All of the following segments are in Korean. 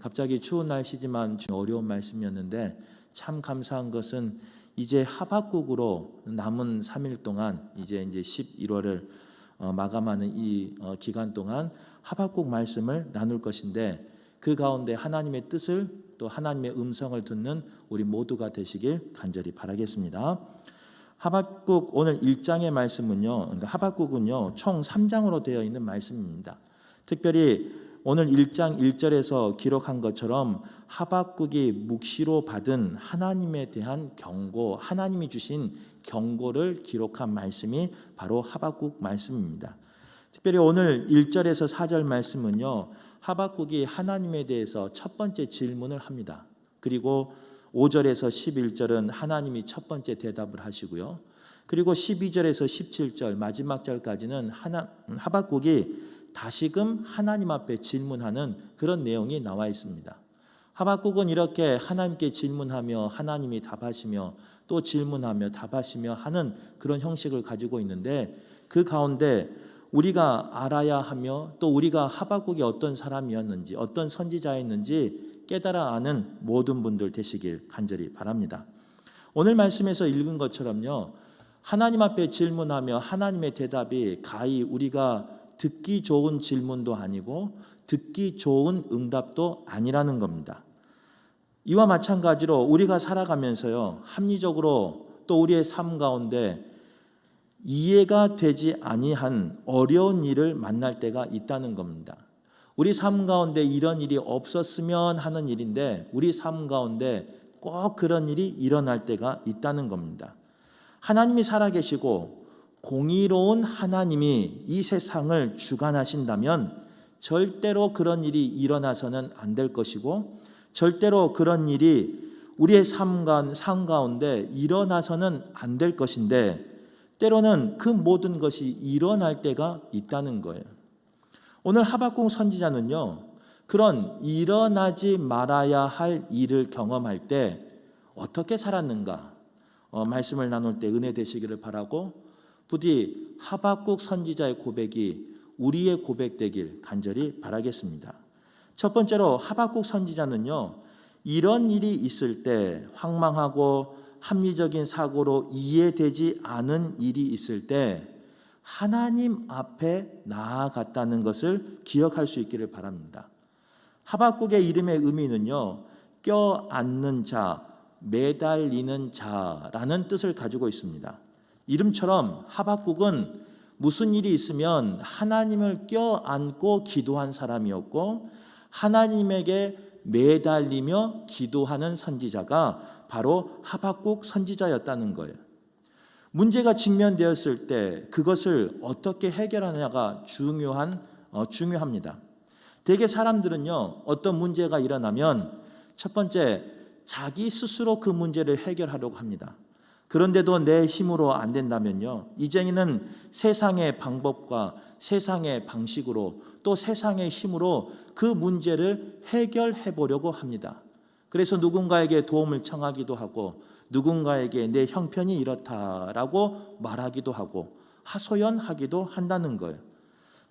갑자기 추운 날씨지만 어려운 말씀이었는데 참 감사한 것은 이제 하박국으로 남은 3일 동안 이제 11월을 마감하는 이 기간 동안 하박국 말씀을 나눌 것인데 그 가운데 하나님의 뜻을 또 하나님의 음성을 듣는 우리 모두가 되시길 간절히 바라겠습니다. 하박국 오늘 1장의 말씀은요. 그러니까 하박국은요. 총 3장으로 되어 있는 말씀입니다. 특별히 오늘 1장 1절에서 기록한 것처럼 하박국이 묵시로 받은 하나님에 대한 경고, 하나님이 주신 경고를 기록한 말씀이 바로 하박국 말씀입니다. 특별히 오늘 1절에서 4절 말씀은요. 하박국이 하나님에 대해서 첫 번째 질문을 합니다. 그리고 5절에서 11절은 하나님이 첫 번째 대답을 하시고요. 그리고 12절에서 17절 마지막 절까지는 하박국이 다시금 하나님 앞에 질문하는 그런 내용이 나와 있습니다. 하박국은 이렇게 하나님께 질문하며 하나님이 답하시며 또 질문하며 답하시며 하는 그런 형식을 가지고 있는데 그 가운데 우리가 알아야 하며 또 우리가 하박국이 어떤 사람이었는지 어떤 선지자였는지 깨달아 아는 모든 분들 되시길 간절히 바랍니다. 오늘 말씀에서 읽은 것처럼요. 하나님 앞에 질문하며 하나님의 대답이 가히 우리가 듣기 좋은 질문도 아니고 듣기 좋은 응답도 아니라는 겁니다. 이와 마찬가지로 우리가 살아가면서요. 합리적으로 또 우리의 삶 가운데 이해가 되지 아니한 어려운 일을 만날 때가 있다는 겁니다. 우리 삶 가운데 이런 일이 없었으면 하는 일인데 우리 삶 가운데 꼭 그런 일이 일어날 때가 있다는 겁니다. 하나님이 살아계시고 공의로운 하나님이 이 세상을 주관하신다면 절대로 그런 일이 일어나서는 안 될 것이고 절대로 그런 일이 우리의 삶 가운데 일어나서는 안 될 것인데 때로는 그 모든 것이 일어날 때가 있다는 거예요. 오늘 하박국 선지자는요. 그런 일어나지 말아야 할 일을 경험할 때 어떻게 살았는가 말씀을 나눌 때 은혜 되시기를 바라고 부디 하박국 선지자의 고백이 우리의 고백 되길 간절히 바라겠습니다. 첫 번째로 하박국 선지자는요. 이런 일이 있을 때 황망하고 합리적인 사고로 이해되지 않은 일이 있을 때 하나님 앞에 나아갔다는 것을 기억할 수 있기를 바랍니다. 하박국의 이름의 의미는요. 껴안는 자, 매달리는 자라는 뜻을 가지고 있습니다. 이름처럼 하박국은 무슨 일이 있으면 하나님을 껴안고 기도한 사람이었고 하나님에게 매달리며 기도하는 선지자가 바로 하박국 선지자였다는 거예요. 문제가 직면되었을 때 그것을 어떻게 해결하느냐가 중요합니다. 대개 사람들은요. 어떤 문제가 일어나면 첫 번째 자기 스스로 그 문제를 해결하려고 합니다. 그런데도 내 힘으로 안 된다면요. 이제는 세상의 방법과 세상의 방식으로 또 세상의 힘으로 그 문제를 해결해 보려고 합니다. 그래서 누군가에게 도움을 청하기도 하고 누군가에게 내 형편이 이렇다라고 말하기도 하고 하소연하기도 한다는 거예요.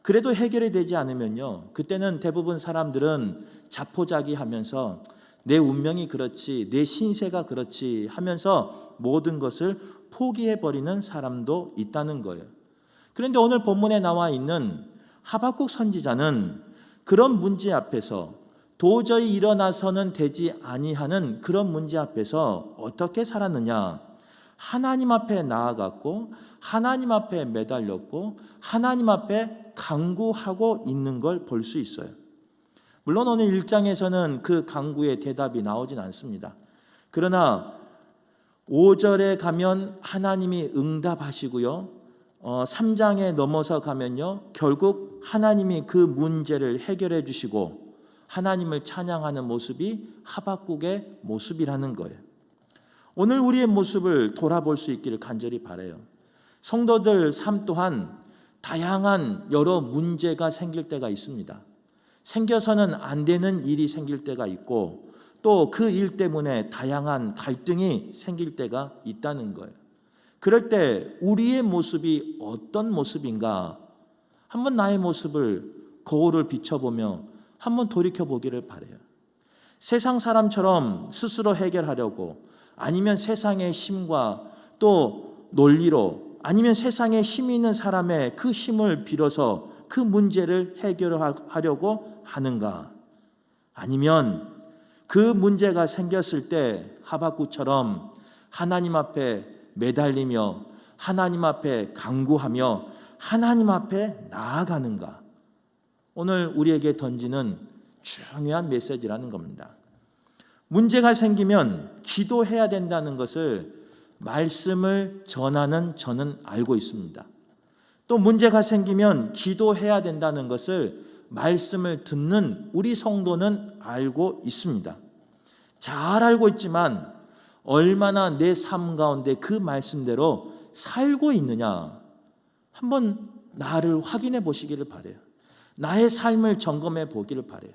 그래도 해결이 되지 않으면요. 그때는 대부분 사람들은 자포자기하면서 내 운명이 그렇지, 내 신세가 그렇지 하면서 모든 것을 포기해버리는 사람도 있다는 거예요. 그런데 오늘 본문에 나와 있는 하박국 선지자는 그런 문제 앞에서 도저히 일어나서는 되지 아니하는 그런 문제 앞에서 어떻게 살았느냐? 하나님 앞에 나아갔고 하나님 앞에 매달렸고 하나님 앞에 간구하고 있는 걸 볼 수 있어요. 물론 오늘 1장에서는 그 간구의 대답이 나오진 않습니다. 그러나 5절에 가면 하나님이 응답하시고요. 3장에 넘어서 가면요. 결국 하나님이 그 문제를 해결해 주시고 하나님을 찬양하는 모습이 하박국의 모습이라는 거예요. 오늘 우리의 모습을 돌아볼 수 있기를 간절히 바라요. 성도들 삶 또한 다양한 여러 문제가 생길 때가 있습니다. 생겨서는 안 되는 일이 생길 때가 있고 또 그 일 때문에 다양한 갈등이 생길 때가 있다는 거예요. 그럴 때 우리의 모습이 어떤 모습인가 한번 나의 모습을 거울을 비춰보며 한번 돌이켜보기를 바라요. 세상 사람처럼 스스로 해결하려고, 아니면 세상의 힘과 또 논리로, 아니면 세상에 힘이 있는 사람의 그 힘을 빌어서 그 문제를 해결하려고 하는가? 아니면 그 문제가 생겼을 때 하박국처럼 하나님 앞에 매달리며 하나님 앞에 간구하며 하나님 앞에 나아가는가? 오늘 우리에게 던지는 중요한 메시지라는 겁니다. 문제가 생기면 기도해야 된다는 것을 말씀을 전하는 저는 알고 있습니다. 또 문제가 생기면 기도해야 된다는 것을 말씀을 듣는 우리 성도는 알고 있습니다. 잘 알고 있지만 얼마나 내 삶 가운데 그 말씀대로 살고 있느냐, 한번 나를 확인해 보시기를 바라요. 나의 삶을 점검해 보기를 바라요.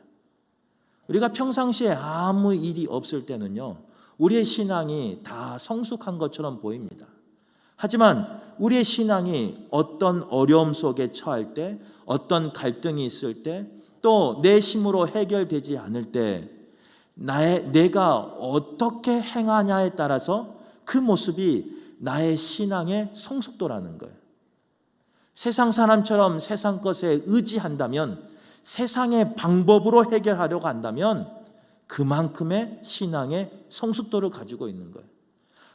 우리가 평상시에 아무 일이 없을 때는요, 우리의 신앙이 다 성숙한 것처럼 보입니다. 하지만 우리의 신앙이 어떤 어려움 속에 처할 때, 어떤 갈등이 있을 때, 또 내 힘으로 해결되지 않을 때 내가 어떻게 행하냐에 따라서 그 모습이 나의 신앙의 성숙도라는 거예요. 세상 사람처럼 세상 것에 의지한다면, 세상의 방법으로 해결하려고 한다면 그만큼의 신앙의 성숙도를 가지고 있는 거예요.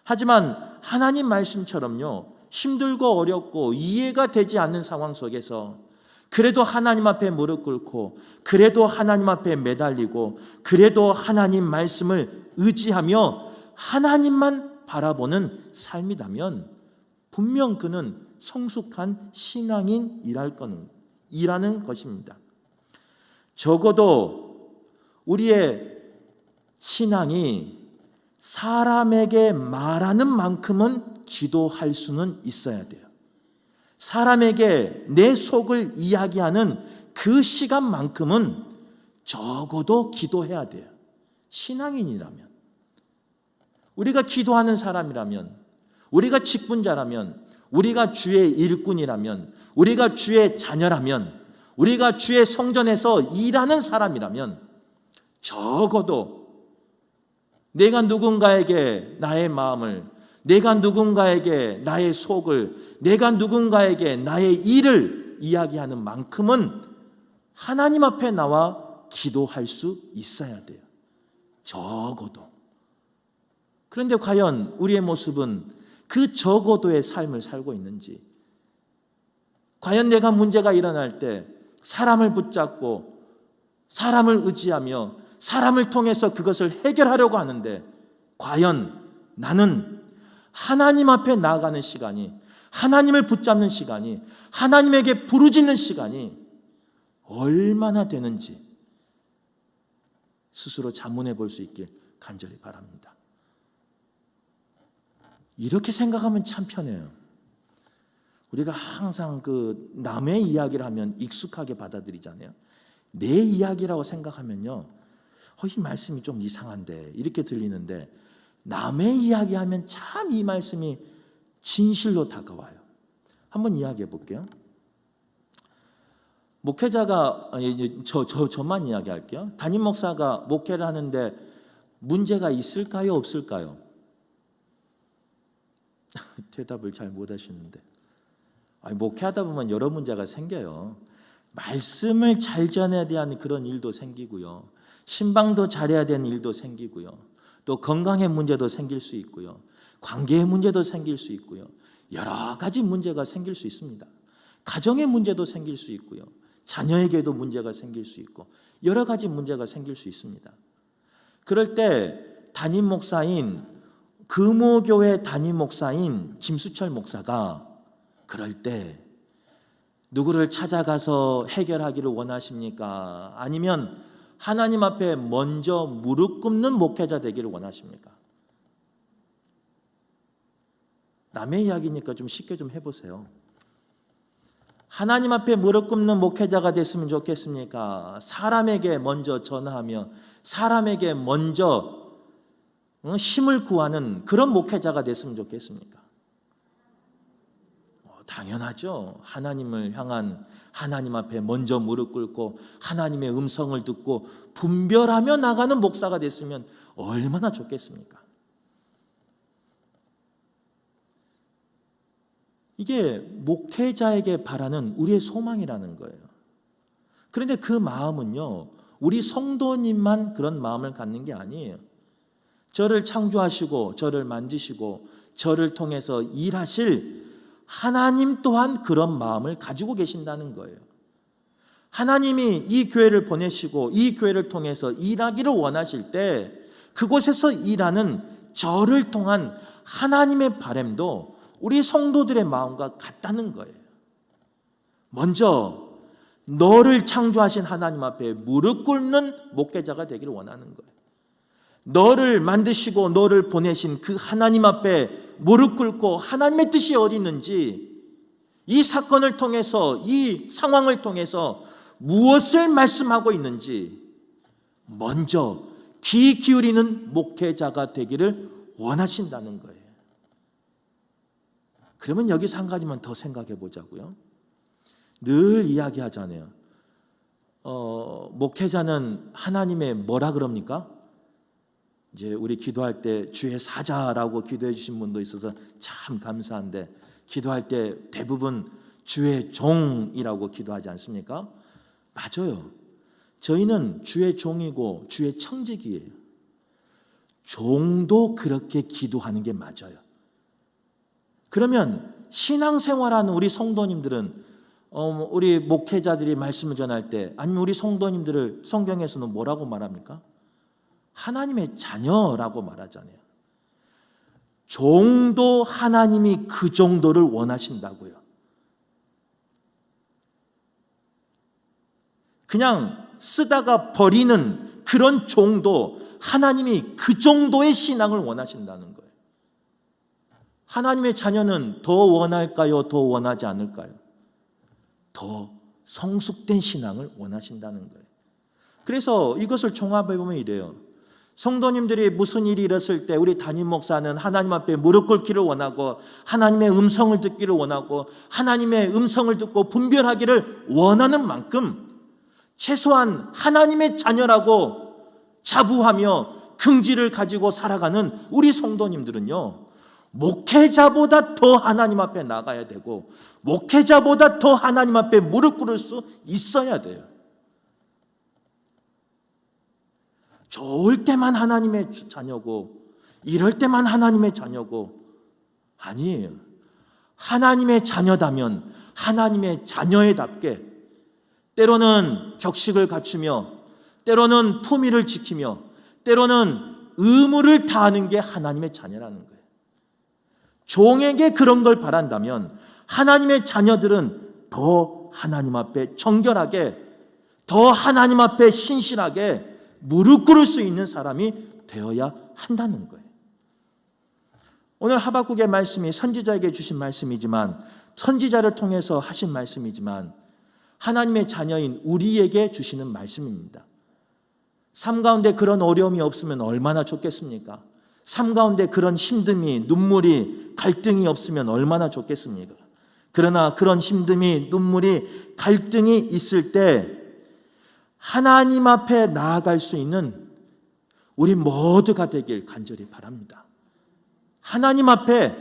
하지만 하나님 말씀처럼요, 힘들고 어렵고 이해가 되지 않는 상황 속에서 그래도 하나님 앞에 무릎 꿇고, 그래도 하나님 앞에 매달리고, 그래도 하나님 말씀을 의지하며 하나님만 바라보는 삶이라면 분명 그는 성숙한 신앙인이라는 것입니다. 적어도 우리의 신앙이 사람에게 말하는 만큼은 기도할 수는 있어야 돼요. 사람에게 내 속을 이야기하는 그 시간만큼은 적어도 기도해야 돼요. 신앙인이라면, 우리가 기도하는 사람이라면, 우리가 직분자라면, 우리가 주의 일꾼이라면, 우리가 주의 자녀라면, 우리가 주의 성전에서 일하는 사람이라면 적어도 내가 누군가에게 나의 마음을, 내가 누군가에게 나의 속을, 내가 누군가에게 나의 일을 이야기하는 만큼은 하나님 앞에 나와 기도할 수 있어야 돼요. 적어도. 그런데 과연 우리의 모습은 그 적어도의 삶을 살고 있는지, 과연 내가 문제가 일어날 때 사람을 붙잡고 사람을 의지하며 사람을 통해서 그것을 해결하려고 하는데, 과연 나는 하나님 앞에 나아가는 시간이, 하나님을 붙잡는 시간이, 하나님에게 부르짖는 시간이 얼마나 되는지 스스로 자문해 볼 수 있길 간절히 바랍니다. 이렇게 생각하면 참 편해요. 우리가 항상 그 남의 이야기를 하면 익숙하게 받아들이잖아요. 내 이야기라고 생각하면요, 이 말씀이 좀 이상한데 이렇게 들리는데, 남의 이야기하면 참 이 말씀이 진실로 다가와요. 한번 이야기해 볼게요. 목회자가, 저만 이야기할게요. 담임 목사가 목회를 하는데 문제가 있을까요, 없을까요? 대답을 잘 못 하시는데, 목회하다 보면 여러 문제가 생겨요. 말씀을 잘 전해야 되는 그런 일도 생기고요, 신방도 잘해야 되는 일도 생기고요, 또 건강의 문제도 생길 수 있고요, 관계의 문제도 생길 수 있고요, 여러 가지 문제가 생길 수 있습니다. 가정의 문제도 생길 수 있고요, 자녀에게도 문제가 생길 수 있고, 여러 가지 문제가 생길 수 있습니다. 그럴 때 담임 목사인, 금호교회 담임 목사인 김수철 목사가 그럴 때 누구를 찾아가서 해결하기를 원하십니까? 아니면 하나님 앞에 먼저 무릎 꿇는 목회자 되기를 원하십니까? 남의 이야기니까 좀 쉽게 좀 해보세요. 하나님 앞에 무릎 꿇는 목회자가 됐으면 좋겠습니까? 사람에게 먼저 전화하며 사람에게 먼저 힘을 구하는 그런 목회자가 됐으면 좋겠습니까? 당연하죠. 하나님을 향한 하나님 앞에 먼저 무릎 꿇고 하나님의 음성을 듣고 분별하며 나가는 목사가 됐으면 얼마나 좋겠습니까? 이게 목회자에게 바라는 우리의 소망이라는 거예요. 그런데 그 마음은요, 우리 성도님만 그런 마음을 갖는 게 아니에요. 저를 창조하시고 저를 만지시고 저를 통해서 일하실 하나님 또한 그런 마음을 가지고 계신다는 거예요. 하나님이 이 교회를 보내시고 이 교회를 통해서 일하기를 원하실 때 그곳에서 일하는 저를 통한 하나님의 바람도 우리 성도들의 마음과 같다는 거예요. 먼저 너를 창조하신 하나님 앞에 무릎 꿇는 목회자가 되기를 원하는 거예요. 너를 만드시고 너를 보내신 그 하나님 앞에 무릎 꿇고 하나님의 뜻이 어디 있는지, 이 사건을 통해서, 이 상황을 통해서 무엇을 말씀하고 있는지 먼저 귀 기울이는 목회자가 되기를 원하신다는 거예요. 그러면 여기서 한 가지만 더 생각해 보자고요. 늘 이야기하잖아요. 목회자는 하나님의 뭐라 그럽니까? 이제 우리 기도할 때 주의 사자라고 기도해 주신 분도 있어서 참 감사한데, 기도할 때 대부분 주의 종이라고 기도하지 않습니까? 맞아요. 저희는 주의 종이고 주의 청직이에요. 종도 그렇게 기도하는 게 맞아요. 그러면 신앙생활하는 우리 성도님들은 우리 목회자들이 말씀을 전할 때, 아니면 우리 성도님들을 성경에서는 뭐라고 말합니까? 하나님의 자녀라고 말하잖아요. 종도 하나님이 그 정도를 원하신다고요. 그냥 쓰다가 버리는 그런 종도 하나님이 그 정도의 신앙을 원하신다는 거예요. 하나님의 자녀는 더 원할까요? 더 원하지 않을까요? 더 성숙된 신앙을 원하신다는 거예요. 그래서 이것을 종합해 보면 이래요. 성도님들이 무슨 일이 일었을 때 우리 담임 목사는 하나님 앞에 무릎 꿇기를 원하고 하나님의 음성을 듣기를 원하고 하나님의 음성을 듣고 분별하기를 원하는 만큼 최소한 하나님의 자녀라고 자부하며 긍지를 가지고 살아가는 우리 성도님들은요, 목회자보다 더 하나님 앞에 나가야 되고 목회자보다 더 하나님 앞에 무릎 꿇을 수 있어야 돼요. 좋을 때만 하나님의 자녀고 이럴 때만 하나님의 자녀고, 아니에요. 하나님의 자녀다면 하나님의 자녀에답게 때로는 격식을 갖추며 때로는 품위를 지키며 때로는 의무를 다하는 게 하나님의 자녀라는 거예요. 종에게 그런 걸 바란다면 하나님의 자녀들은 더 하나님 앞에 정결하게, 더 하나님 앞에 신실하게 무릎 꿇을 수 있는 사람이 되어야 한다는 거예요. 오늘 하박국의 말씀이 선지자에게 주신 말씀이지만, 선지자를 통해서 하신 말씀이지만 하나님의 자녀인 우리에게 주시는 말씀입니다. 삶 가운데 그런 어려움이 없으면 얼마나 좋겠습니까? 삶 가운데 그런 힘듦이, 눈물이, 갈등이 없으면 얼마나 좋겠습니까? 그러나 그런 힘듦이, 눈물이, 갈등이 있을 때 하나님 앞에 나아갈 수 있는 우리 모두가 되길 간절히 바랍니다. 하나님 앞에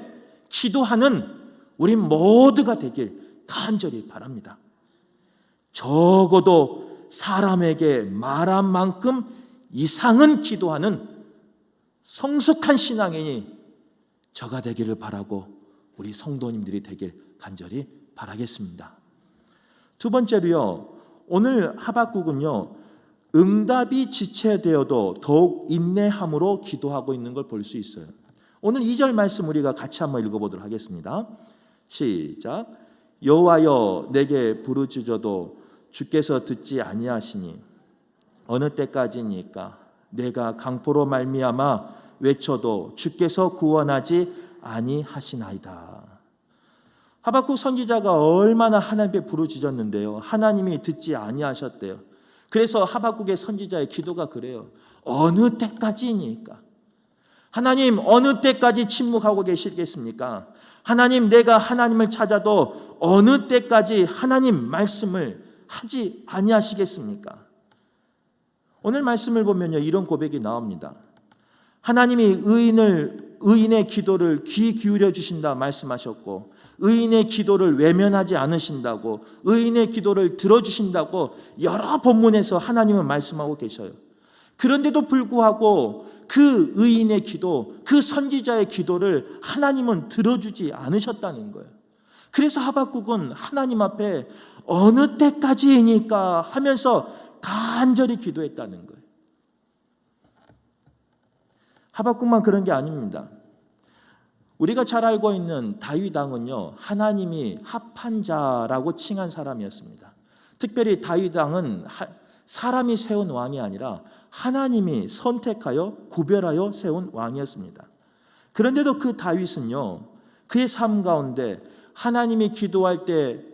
기도하는 우리 모두가 되길 간절히 바랍니다. 적어도 사람에게 말한 만큼 이상은 기도하는 성숙한 신앙인이 저가 되기를 바라고 우리 성도님들이 되길 간절히 바라겠습니다. 두 번째로요, 오늘 하박국은요, 응답이 지체되어도 더욱 인내함으로 기도하고 있는 걸 볼 수 있어요. 오늘 2절 말씀 우리가 같이 한번 읽어보도록 하겠습니다. 시작. 여호와여 내게 부르짖어도 주께서 듣지 아니하시니 어느 때까지니까 내가 강포로 말미암아 외쳐도 주께서 구원하지 아니하시나이다. 하박국 선지자가 얼마나 하나님께 부르짖었는데요, 하나님이 듣지 아니하셨대요. 그래서 하박국의 선지자의 기도가 그래요. 어느 때까지니까? 하나님 어느 때까지 침묵하고 계시겠습니까? 하나님, 내가 하나님을 찾아도 어느 때까지 하나님 말씀을 하지 아니하시겠습니까? 오늘 말씀을 보면요, 이런 고백이 나옵니다. 하나님이 의인의 기도를 귀 기울여 주신다 말씀하셨고, 의인의 기도를 외면하지 않으신다고, 의인의 기도를 들어주신다고 여러 본문에서 하나님은 말씀하고 계셔요. 그런데도 불구하고 그 의인의 기도, 그 선지자의 기도를 하나님은 들어주지 않으셨다는 거예요. 그래서 하박국은 하나님 앞에 어느 때까지이니까 하면서 간절히 기도했다는 거예요. 하박국만 그런 게 아닙니다. 우리가 잘 알고 있는 다윗 왕은요, 하나님이 합한 자라고 칭한 사람이었습니다. 특별히 다윗 왕은 사람이 세운 왕이 아니라 하나님이 선택하여 구별하여 세운 왕이었습니다. 그런데도 그 다윗은요, 그의 삶 가운데 하나님이 기도할 때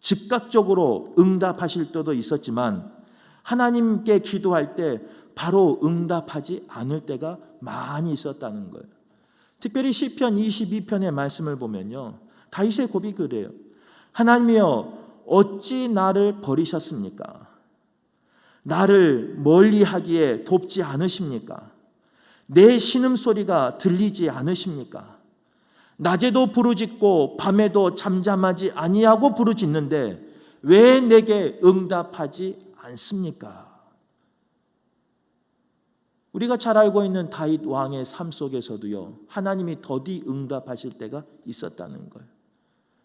즉각적으로 응답하실 때도 있었지만, 하나님께 기도할 때 바로 응답하지 않을 때가 많이 있었다는 거예요. 특별히 시편 22편의 말씀을 보면요, 다윗의 고백이 그래요. 하나님이여, 어찌 나를 버리셨습니까? 나를 멀리하기에 돕지 않으십니까? 내 신음소리가 들리지 않으십니까? 낮에도 부르짖고 밤에도 잠잠하지 아니하고 부르짖는데 왜 내게 응답하지 않습니까? 우리가 잘 알고 있는 다윗 왕의 삶 속에서도요, 하나님이 더디 응답하실 때가 있었다는 거예요.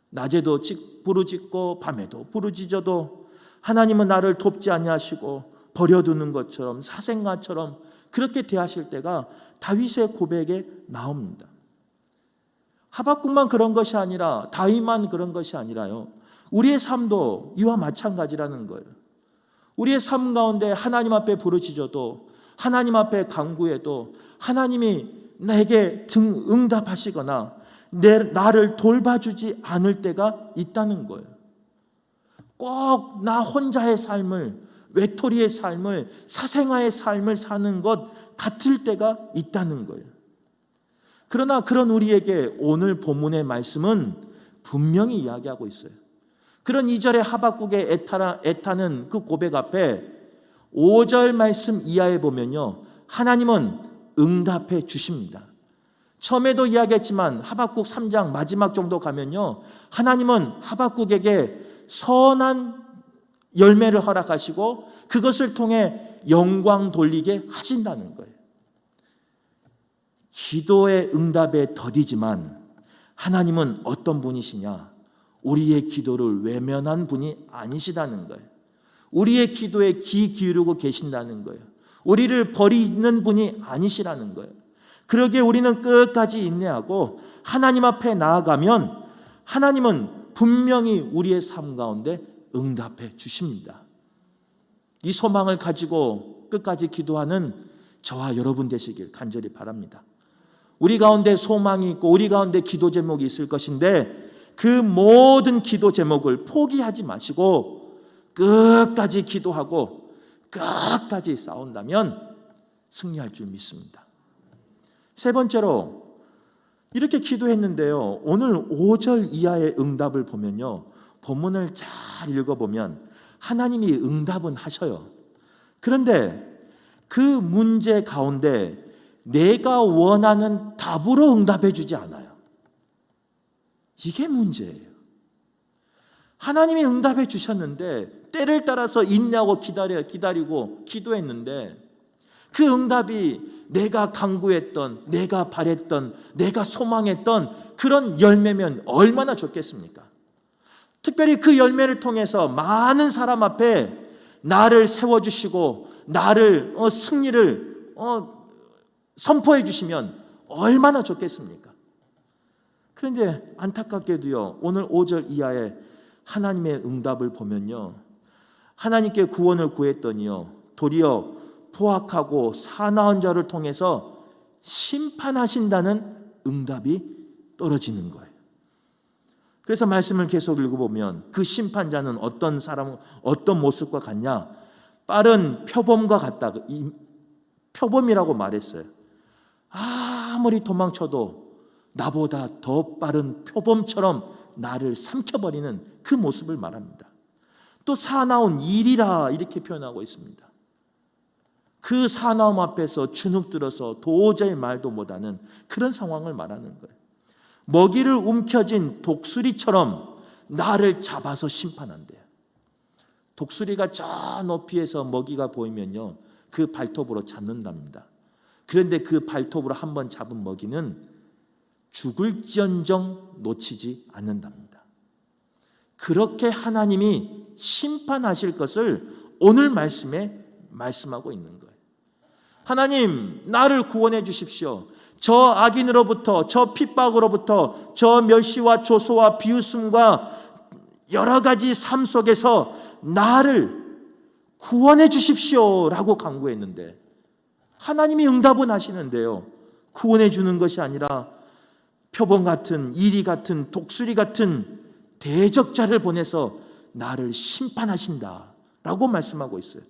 낮에도 부르짖고 밤에도 부르짖어도 하나님은 나를 돕지 아니하시고 버려두는 것처럼, 사생아처럼 그렇게 대하실 때가 다윗의 고백에 나옵니다. 하박국만 그런 것이 아니라, 다윗만 그런 것이 아니라요, 우리의 삶도 이와 마찬가지라는 거예요. 우리의 삶 가운데 하나님 앞에 부르짖어도, 하나님 앞에 간구해도 하나님이 나에게 응답하시거나 나를 돌봐주지 않을 때가 있다는 거예요. 꼭 나 혼자의 삶을, 외톨이의 삶을, 사생아의 삶을 사는 것 같을 때가 있다는 거예요. 그러나 그런 우리에게 오늘 본문의 말씀은 분명히 이야기하고 있어요. 그런 2절의 하박국의 애타는 그 고백 앞에 5절 말씀 이하에 보면요, 하나님은 응답해 주십니다. 처음에도 이야기했지만 하박국 3장 마지막 정도 가면요, 하나님은 하박국에게 선한 열매를 허락하시고 그것을 통해 영광 돌리게 하신다는 거예요. 기도의 응답에 더디지만 하나님은 어떤 분이시냐? 우리의 기도를 외면한 분이 아니시다는 거예요. 우리의 기도에 귀 기울이고 계신다는 거예요. 우리를 버리는 분이 아니시라는 거예요. 그러기에 우리는 끝까지 인내하고 하나님 앞에 나아가면 하나님은 분명히 우리의 삶 가운데 응답해 주십니다. 이 소망을 가지고 끝까지 기도하는 저와 여러분 되시길 간절히 바랍니다. 우리 가운데 소망이 있고 우리 가운데 기도 제목이 있을 것인데, 그 모든 기도 제목을 포기하지 마시고 끝까지 기도하고 끝까지 싸운다면 승리할 줄 믿습니다. 세 번째로, 이렇게 기도했는데요, 오늘 5절 이하의 응답을 보면요, 본문을 잘 읽어보면 하나님이 응답은 하셔요. 그런데 그 문제 가운데 내가 원하는 답으로 응답해 주지 않아요. 이게 문제예요. 하나님이 응답해 주셨는데 때를 따라서 인내하고 기다리고 기도했는데, 그 응답이 내가 간구했던, 내가 바랬던, 내가 소망했던 그런 열매면 얼마나 좋겠습니까? 특별히 그 열매를 통해서 많은 사람 앞에 나를 세워주시고 나를 승리를 선포해 주시면 얼마나 좋겠습니까? 그런데 안타깝게도요, 오늘 5절 이하에 하나님의 응답을 보면요, 하나님께 구원을 구했더니요, 도리어 포악하고 사나운 자를 통해서 심판하신다는 응답이 떨어지는 거예요. 그래서 말씀을 계속 읽어보면 그 심판자는 어떤 사람, 어떤 모습과 같냐? 빠른 표범과 같다. 표범이라고 말했어요. 아무리 도망쳐도 나보다 더 빠른 표범처럼 나를 삼켜버리는 그 모습을 말합니다. 또 사나운 일이라 이렇게 표현하고 있습니다. 그 사나움 앞에서 주눅들어서 도저히 말도 못하는 그런 상황을 말하는 거예요. 먹이를 움켜쥔 독수리처럼 나를 잡아서 심판한대요. 독수리가 저 높이에서 먹이가 보이면요, 그 발톱으로 잡는답니다. 그런데 그 발톱으로 한번 잡은 먹이는 죽을지언정 놓치지 않는답니다. 그렇게 하나님이 심판하실 것을 오늘 말씀에 말씀하고 있는 거예요. 하나님, 나를 구원해 주십시오. 저 악인으로부터, 저 핍박으로부터, 저 멸시와 조소와 비웃음과 여러 가지 삶 속에서 나를 구원해 주십시오 라고 간구했는데 하나님이 응답은 하시는데요, 구원해 주는 것이 아니라 표범 같은, 이리 같은, 독수리 같은 대적자를 보내서 나를 심판하신다 라고 말씀하고 있어요.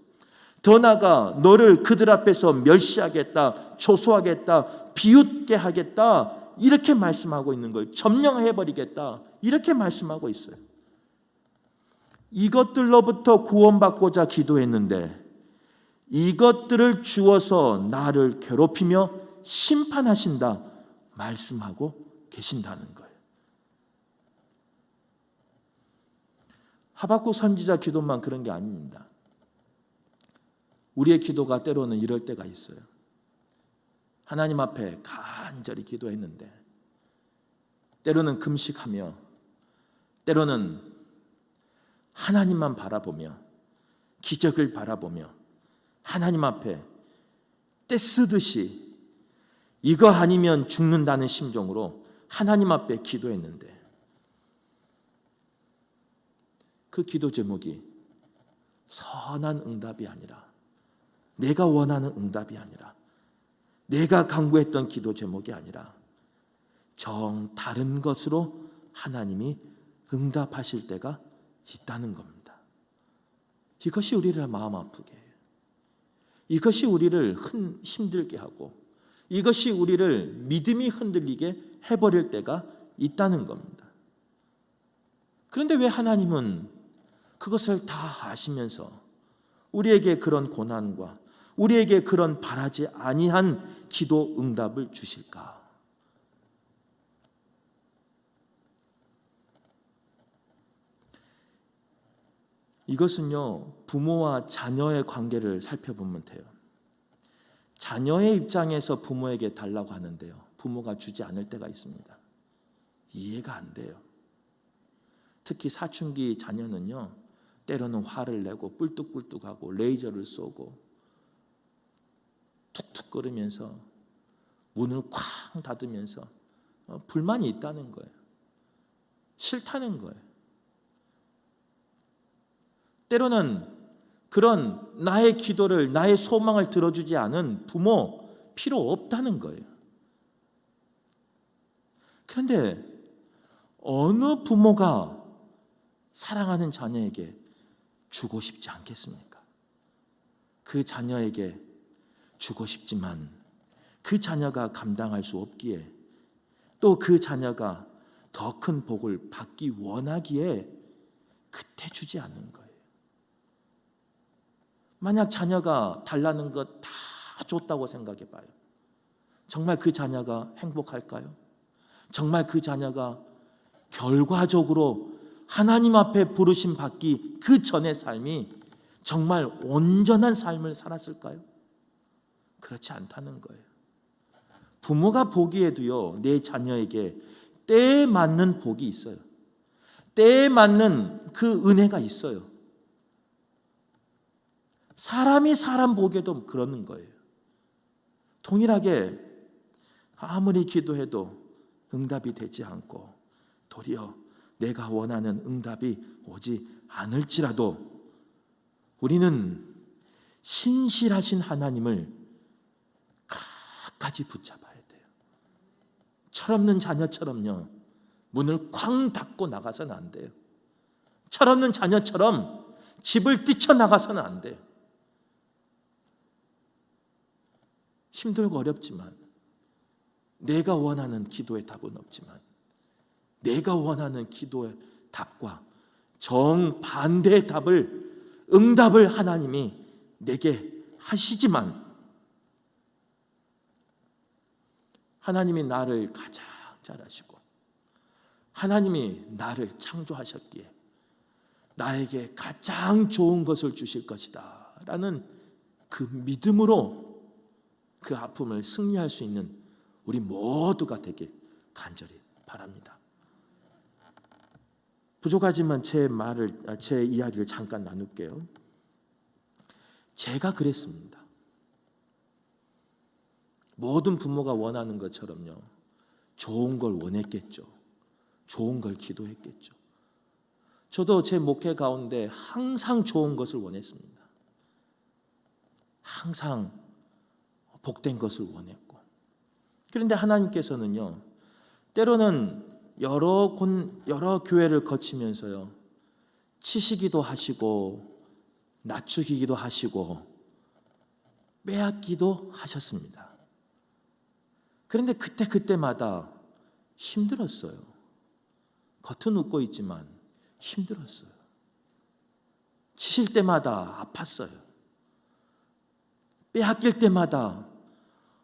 더 나아가 너를 그들 앞에서 멸시하겠다, 조소하겠다, 비웃게 하겠다 이렇게 말씀하고 있는 걸, 점령해버리겠다 이렇게 말씀하고 있어요. 이것들로부터 구원받고자 기도했는데 이것들을 주어서 나를 괴롭히며 심판하신다 말씀하고 계신다는 거예요. 하박국 선지자 기도만 그런 게 아닙니다. 우리의 기도가 때로는 이럴 때가 있어요. 하나님 앞에 간절히 기도했는데 때로는 금식하며 때로는 하나님만 바라보며 기적을 바라보며 하나님 앞에 떼쓰듯이 이거 아니면 죽는다는 심정으로 하나님 앞에 기도했는데 그 기도 제목이 선한 응답이 아니라, 내가 원하는 응답이 아니라, 내가 간구했던 기도 제목이 아니라 정 다른 것으로 하나님이 응답하실 때가 있다는 겁니다. 이것이 우리를 마음 아프게 해요. 이것이 우리를 힘들게 하고 이것이 우리를 믿음이 흔들리게 해버릴 때가 있다는 겁니다. 그런데 왜 하나님은 그것을 다 아시면서 우리에게 그런 고난과 우리에게 그런 바라지 아니한 기도 응답을 주실까? 이것은요, 부모와 자녀의 관계를 살펴보면 돼요. 자녀의 입장에서 부모에게 달라고 하는데요, 부모가 주지 않을 때가 있습니다. 이해가 안 돼요. 특히 사춘기 자녀는요, 때로는 화를 내고 뿔뚝뿔뚝하고 레이저를 쏘고 툭툭거리면서 문을 쾅 닫으면서 불만이 있다는 거예요. 싫다는 거예요. 때로는 그런 나의 기도를, 나의 소망을 들어주지 않은 부모 필요 없다는 거예요. 그런데 어느 부모가 사랑하는 자녀에게 주고 싶지 않겠습니까? 그 자녀에게 주고 싶지만 그 자녀가 감당할 수 없기에, 또 그 자녀가 더 큰 복을 받기 원하기에 그때 주지 않는 거예요. 만약 자녀가 달라는 것 다 줬다고 생각해 봐요. 정말 그 자녀가 행복할까요? 정말 그 자녀가 결과적으로 하나님 앞에 부르심 받기 그 전의 삶이 정말 온전한 삶을 살았을까요? 그렇지 않다는 거예요. 부모가 보기에도요, 내 자녀에게 때에 맞는 복이 있어요. 때에 맞는 그 은혜가 있어요. 사람이 사람 보기에도 그러는 거예요. 동일하게 아무리 기도해도 응답이 되지 않고 도리어 내가 원하는 응답이 오지 않을지라도 우리는 신실하신 하나님을 끝까지 붙잡아야 돼요. 철없는 자녀처럼요, 문을 쾅 닫고 나가서는 안 돼요. 철없는 자녀처럼 집을 뛰쳐나가서는 안 돼요. 힘들고 어렵지만 내가 원하는 기도의 답은 없지만 내가 원하는 기도의 답과 정반대의 답을, 응답을 하나님이 내게 하시지만 하나님이 나를 가장 잘 아시고 하나님이 나를 창조하셨기에 나에게 가장 좋은 것을 주실 것이다 라는 그 믿음으로 그 아픔을 승리할 수 있는 우리 모두가 되길 간절히 바랍니다. 부족하지만 제 이야기를 잠깐 나눌게요. 제가 그랬습니다. 모든 부모가 원하는 것처럼요, 좋은 걸 원했겠죠. 좋은 걸 기도했겠죠. 저도 제 목회 가운데 항상 좋은 것을 원했습니다. 항상 복된 것을 원했고, 그런데 하나님께서는요, 때로는 여러 교회를 거치면서요, 치시기도 하시고 낮추기도 하시고 빼앗기도 하셨습니다. 그런데 그때마다 힘들었어요. 겉은 웃고 있지만 힘들었어요. 치실 때마다 아팠어요. 빼앗길 때마다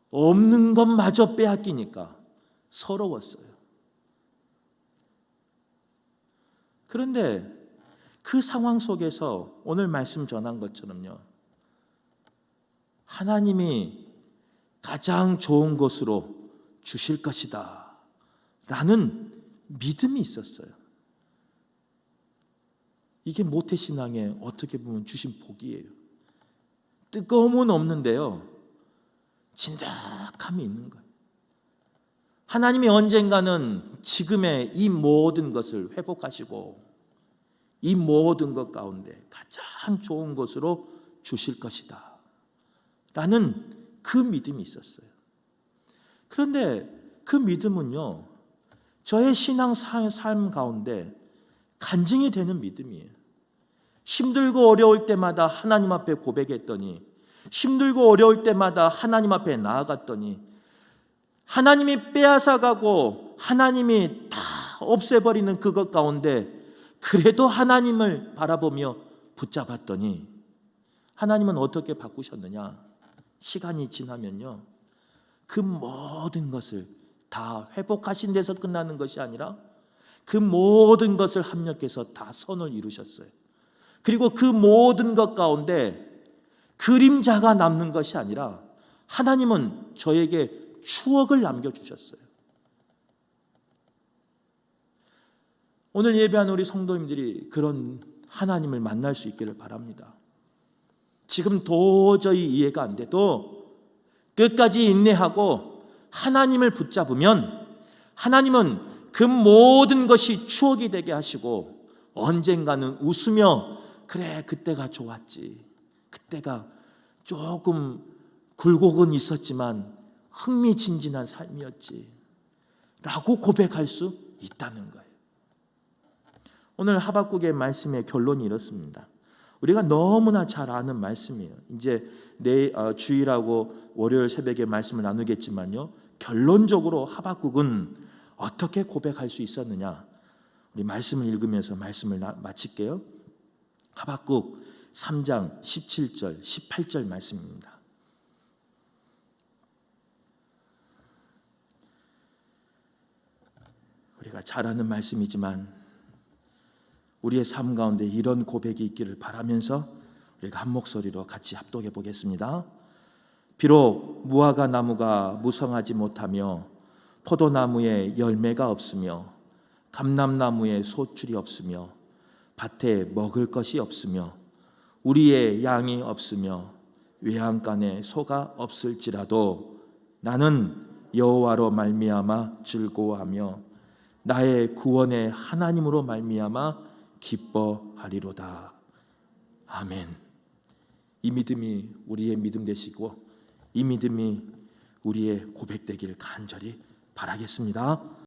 없는 것마저 빼앗기니까 서러웠어요. 그런데 그 상황 속에서 오늘 말씀 전한 것처럼요, 하나님이 가장 좋은 것으로 주실 것이다 라는 믿음이 있었어요. 이게 모태신앙의 어떻게 보면 주신 복이에요. 뜨거움은 없는데요, 진득함이 있는 거예요. 하나님이 언젠가는 지금의 이 모든 것을 회복하시고 이 모든 것 가운데 가장 좋은 것으로 주실 것이다 라는 그 믿음이 있었어요. 그런데 그 믿음은요, 저의 신앙 삶 가운데 간증이 되는 믿음이에요. 힘들고 어려울 때마다 하나님 앞에 고백했더니, 힘들고 어려울 때마다 하나님 앞에 나아갔더니 하나님이 빼앗아가고 하나님이 다 없애버리는 그것 가운데 그래도 하나님을 바라보며 붙잡았더니 하나님은 어떻게 바꾸셨느냐? 시간이 지나면요, 그 모든 것을 다 회복하신 데서 끝나는 것이 아니라 그 모든 것을 합력해서 다 선을 이루셨어요. 그리고 그 모든 것 가운데 그림자가 남는 것이 아니라 하나님은 저에게 추억을 남겨주셨어요. 오늘 예배하는 우리 성도님들이 그런 하나님을 만날 수 있기를 바랍니다. 지금 도저히 이해가 안 돼도 끝까지 인내하고 하나님을 붙잡으면 하나님은 그 모든 것이 추억이 되게 하시고 언젠가는 웃으며 그래 그때가 좋았지, 그때가 조금 굴곡은 있었지만 흥미진진한 삶이었지 라고 고백할 수 있다는 거예요. 오늘 하박국의 말씀의 결론이 이렇습니다. 우리가 너무나 잘 아는 말씀이에요. 이제 주일하고 월요일 새벽에 말씀을 나누겠지만요, 결론적으로 하박국은 어떻게 고백할 수 있었느냐, 우리 말씀을 읽으면서 말씀을 마칠게요. 하박국 3장 17절 18절 말씀입니다. 우리가 잘 아는 말씀이지만 우리의 삶 가운데 이런 고백이 있기를 바라면서 우리가 한 목소리로 같이 합독해 보겠습니다. 비록 무화과 나무가 무성하지 못하며 포도나무에 열매가 없으며 감람나무에 소출이 없으며 밭에 먹을 것이 없으며 우리의 양이 없으며 외양간에 소가 없을지라도 나는 여호와로 말미암아 즐거워하며 나의 구원의 하나님으로 말미암아 기뻐하리로다. 아멘. 이 믿음이 우리의 믿음 되시고 이 믿음이 우리의 고백 되기를 간절히 바라겠습니다.